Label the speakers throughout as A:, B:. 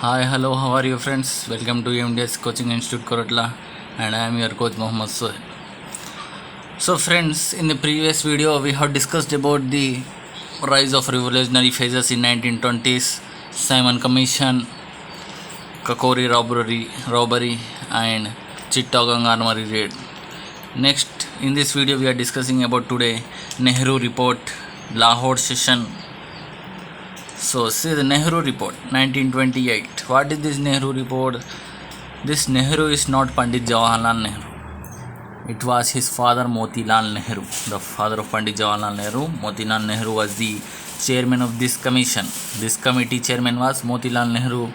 A: Hi, hello, how are you friends? Welcome to MDS Coaching Institute Koratla, and I am your coach Mohammad Sohail. So friends, in the previous video we have discussed about the rise of revolutionary phases in 1920s, Simon Commission, Kakori robbery and Chittagong armory raid. Next, in this video we are discussing about today Nehru report, Lahore session. So see the Nehru report 1928. What is this Nehru report? This Nehru is not Pandit Jawaharlal Nehru. It was his father Motilal Nehru, the father of Pandit Jawaharlal Nehru. Motilal Nehru was the chairman of this commission. This committee chairman was Motilal Nehru,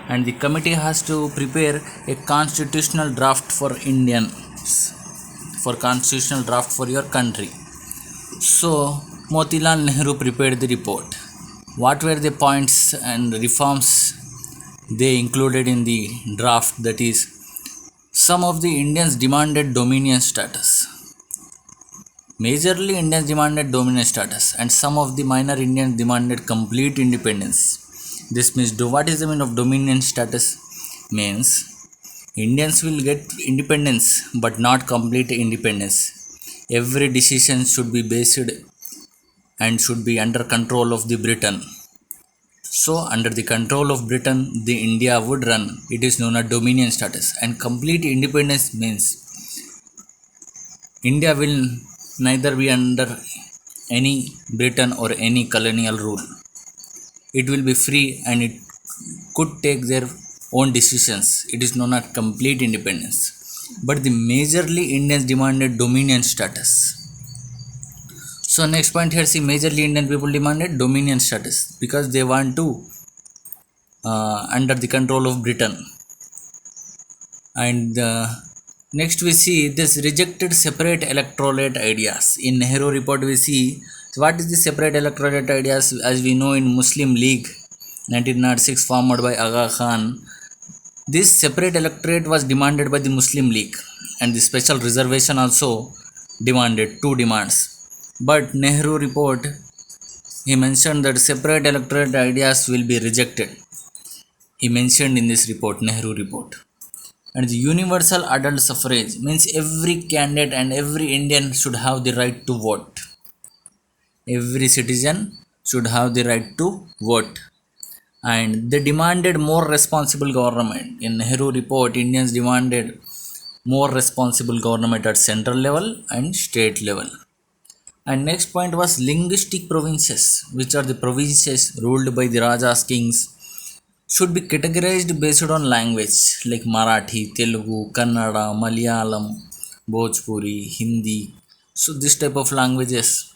A: and the committee has to prepare a constitutional draft for Indians, for constitutional draft for your country. So Motilal Nehru prepared the report. What were the points and reforms they included in the draft? That is, some of the Indians demanded dominion status. Majorly Indians demanded dominion status, and some of the minor Indians demanded complete independence. This means, what is the meaning of dominion status? Means Indians will get independence but not complete independence. Every decision should be based and should be under control of the Britain. So under the control of Britain, the India would run. It is known as dominion status. And complete independence means India will neither be under any Britain or any colonial rule. It will be free and it could take their own decisions. It is known as complete independence. But the majorly Indians demanded dominion status. So next point here, see, majorly Indian people demanded dominion status because they want to under the control of Britain. And next we see this rejected separate electorate ideas. In Nehru report we see what is the separate electorate ideas. As we know, in Muslim League 1906 formed by Aga Khan, this separate electorate was demanded by the Muslim League, and the special reservation also demanded two demands. But Nehru report, he mentioned that separate electorate ideas will be rejected. He mentioned in this report, Nehru report. And the universal adult suffrage means every candidate and every Indian should have the right to vote. Every citizen should have the right to vote. And they demanded more responsible government. In Nehru report, Indians demanded more responsible government at central level and state level. And next point was linguistic provinces, which are the provinces ruled by the Rajas, kings, should be categorized based on language like Marathi, Telugu, Kannada, Malayalam, Bhojpuri, Hindi. So this type of languages,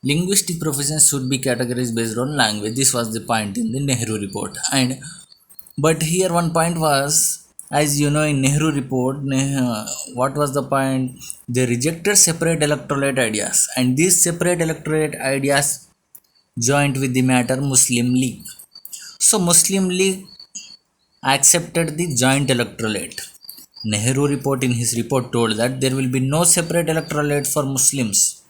A: linguistic provinces should be categorized based on language. This was the point in the Nehru report. And but here one point was, as you know, in Nehru report, what was the point? They rejected separate electorate ideas, and these separate electorate ideas joined with the matter Muslim League. So Muslim League accepted the joint electorate. Nehru report, in his report, told that there will be no separate electorate for Muslims.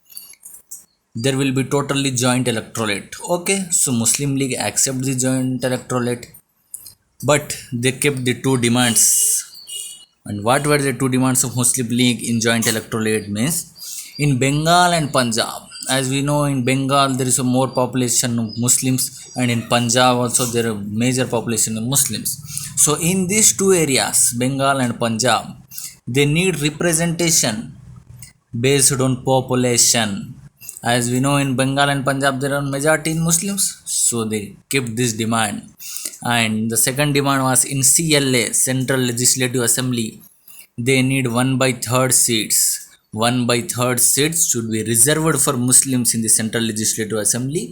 A: There will be totally joint electorate. Okay, so Muslim League accept the joint electorate, but they kept the two demands. And what were the two demands of Muslim League in joint electorate? Means in Bengal and Punjab. As we know, in Bengal there is a more population of Muslims, and in Punjab also there are major population of Muslims. So in these two areas, Bengal and Punjab, they need representation based on population. As we know, in Bengal and Punjab there are majority in Muslims, so they kept this demand. And the second demand was in CLA, Central Legislative Assembly, they need 1/3 seats. 1/3 seats should be reserved for Muslims in the Central Legislative Assembly.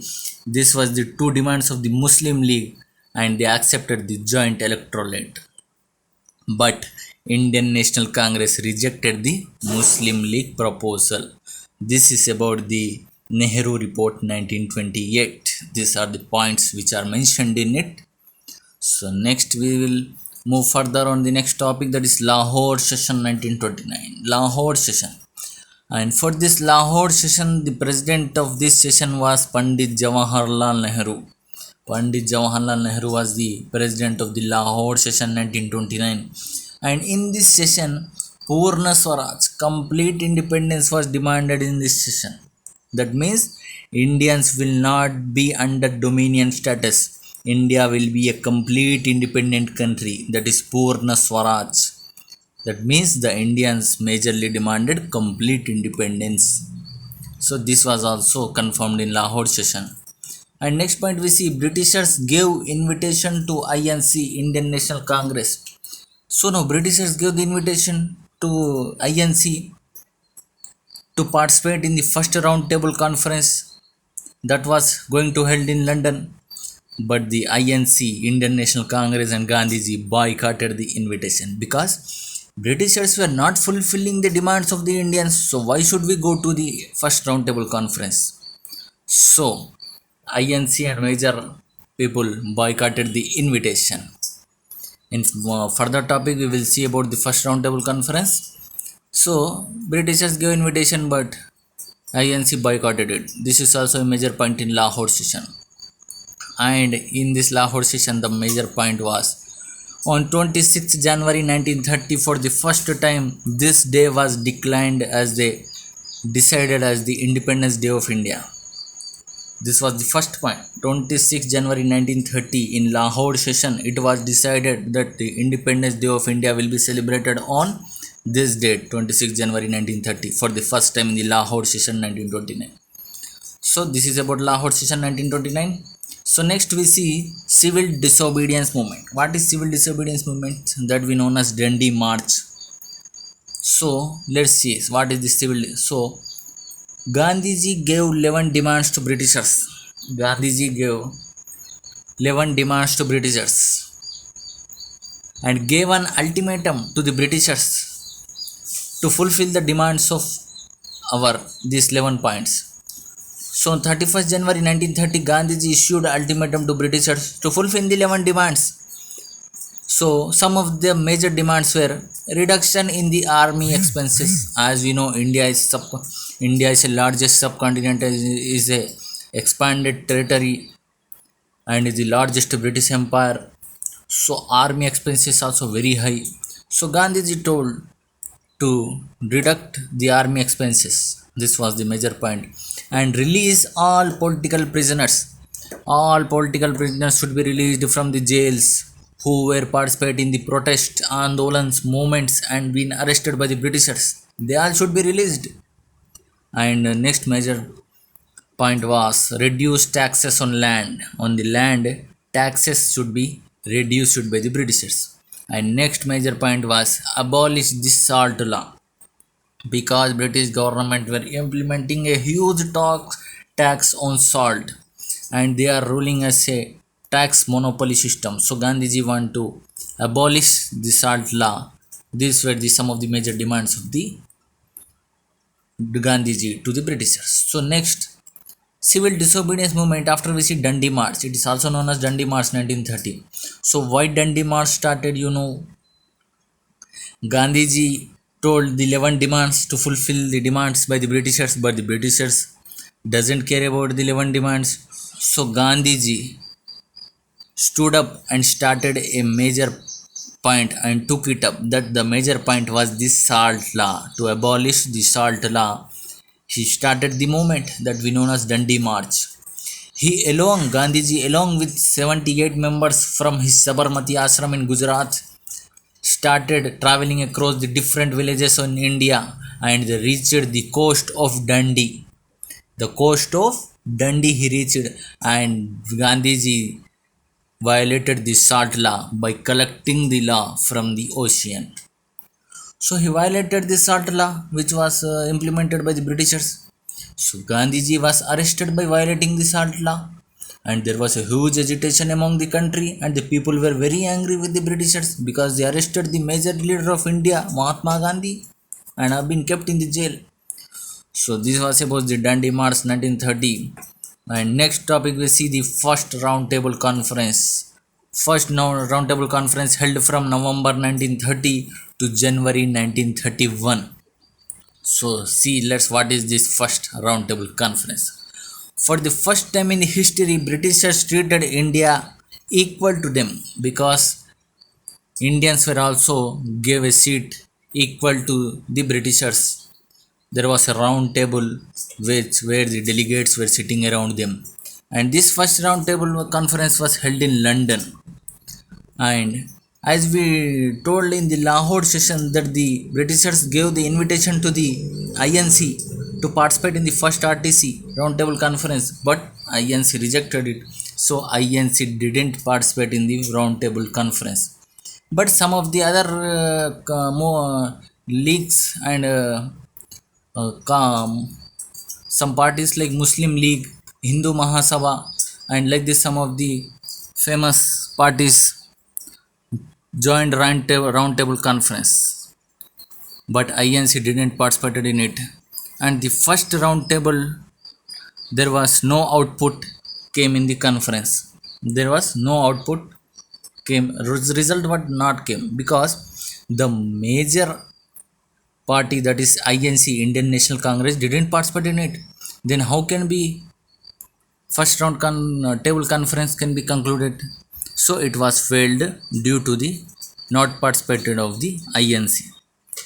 A: This was the two demands of the Muslim League, and they accepted the joint electorate. But Indian National Congress rejected the Muslim League proposal. This is about the Nehru report 1928. These are the points which are mentioned in it. So next we will move further on the next topic, that is Lahore session 1929. Lahore session. And for this Lahore session, the president of this session was Pandit Jawaharlal Nehru. Pandit Jawaharlal Nehru was the president of the Lahore session 1929. And in this session, Purna Swaraj, complete independence was demanded in this session. That means Indians will not be under dominion status. India will be a complete independent country. That is Purna Swaraj. That means the Indians majorly demanded complete independence. So this was also confirmed in Lahore session. And next point we see Britishers gave invitation to INC, Indian National Congress. So now Britishers gave the invitation to INC to participate in the first round table conference that was going to held in London. But the INC, Indian National Congress, and Gandhiji boycotted the invitation because Britishers were not fulfilling the demands of the Indians. So why should we go to the first round table conference? So INC and major people boycotted the invitation. In further topic, we will see about the first roundtable conference. So Britishers gave invitation, but INC boycotted it. This is also a major point in Lahore session. And in this Lahore session, the major point was on 26th January 1930. For the first time, this day was declined as they decided as the Independence Day of India. This was the first point. 26 January 1930 in Lahore session, it was decided that the Independence Day of India will be celebrated on this date, 26 January 1930, for the first time in the Lahore session 1929. So this is about Lahore session 1929. So next we see civil disobedience movement. What is civil disobedience movement? That we known as Dandi March. So let's see what is the civil. So Gandhiji gave 11 demands to Britishers. Gandhiji gave 11 demands to Britishers and gave an ultimatum to the Britishers to fulfill the demands of these 11 points. So on 31st January 1930, Gandhiji issued an ultimatum to Britishers to fulfill the 11 demands. So some of the major demands were reduction in the army expenses. As we know, India is the largest subcontinent, is a expanded territory, and is the largest British Empire. So army expenses also very high. So Gandhiji told to reduct the army expenses. This was the major point. And release all political prisoners. All political prisoners should be released from the jails who were participating in the protest, andolans, movements, and been arrested by the Britishers. They all should be released. And next major point was reduce taxes on land. On the land, taxes should be reduced by the Britishers. And next major point was abolish the salt law, because British government were implementing a huge tax on salt, and they are ruling as a tax monopoly system. So Gandhiji want to abolish the salt law. These were some of the major demands of the Gandhiji to the Britishers. So next, civil disobedience movement. After we see Dandi March, it is also known as Dandi March 1930. So why Dandi March started? Gandhiji told the 11 demands to fulfill the demands by the Britishers, but the Britishers doesn't care about the 11 demands. So Gandhiji stood up and started a major point and took it up. That the major point was this salt law. To abolish the salt law, he started the movement that we know as Dandi March. Gandhiji along with 78 members from his Sabarmati ashram in Gujarat, started traveling across the different villages in India, and they reached the coast of Dandi. The coast of Dandi he reached, and Gandhiji violated the salt law by collecting the law from the ocean. So he violated the salt law which was implemented by the Britishers. So Gandhiji was arrested by violating the salt law, and there was a huge agitation among the country, and the people were very angry with the Britishers because they arrested the major leader of India, Mahatma Gandhi, and have been kept in the jail. So this was about the Dandi March 1930. And next topic we see the first round table conference. First round table conference held from November 1930 to January 1931. So see, what is this first round table conference. For the first time in the history, Britishers treated India equal to them, because Indians were also gave a seat equal to the Britishers. There was a round table where the delegates were sitting around them. And this first round table conference was held in London. And as we told in the Lahore session, that the Britishers gave the invitation to the INC to participate in the first RTC roundtable conference, but INC rejected it. So INC didn't participate in the roundtable conference. But some of the other leagues and some parties like Muslim League, Hindu Mahasabha, and like this, some of the famous parties joined roundtable conference, but INC didn't participate in it. And the first roundtable, there was no output came in the conference. There was no output came. Result what not came, because the major party, that is INC, Indian National Congress, didn't participate in it. Then how can be first round table conference can be concluded? So it was failed due to the not participated of the INC.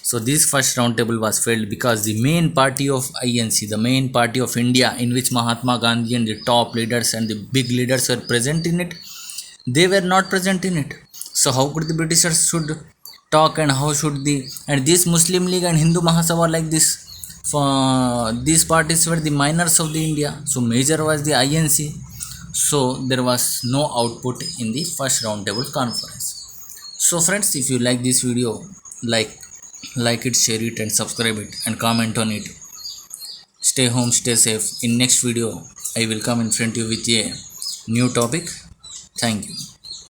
A: So this first round table was failed because the main party of INC, the main party of India, in which Mahatma Gandhi and the top leaders and the big leaders were present in it, they were not present in it. So how could the Britishers should talk, and how should the, and this Muslim League and Hindu Mahasabha, like this, these parties were the minors of the India. So major was the INC. So there was no output in the first roundtable conference. So friends, if you like this video, like it, share it, and subscribe it, and comment on it. Stay home, stay safe. In next video, I will come in front of you with a new topic. Thank you.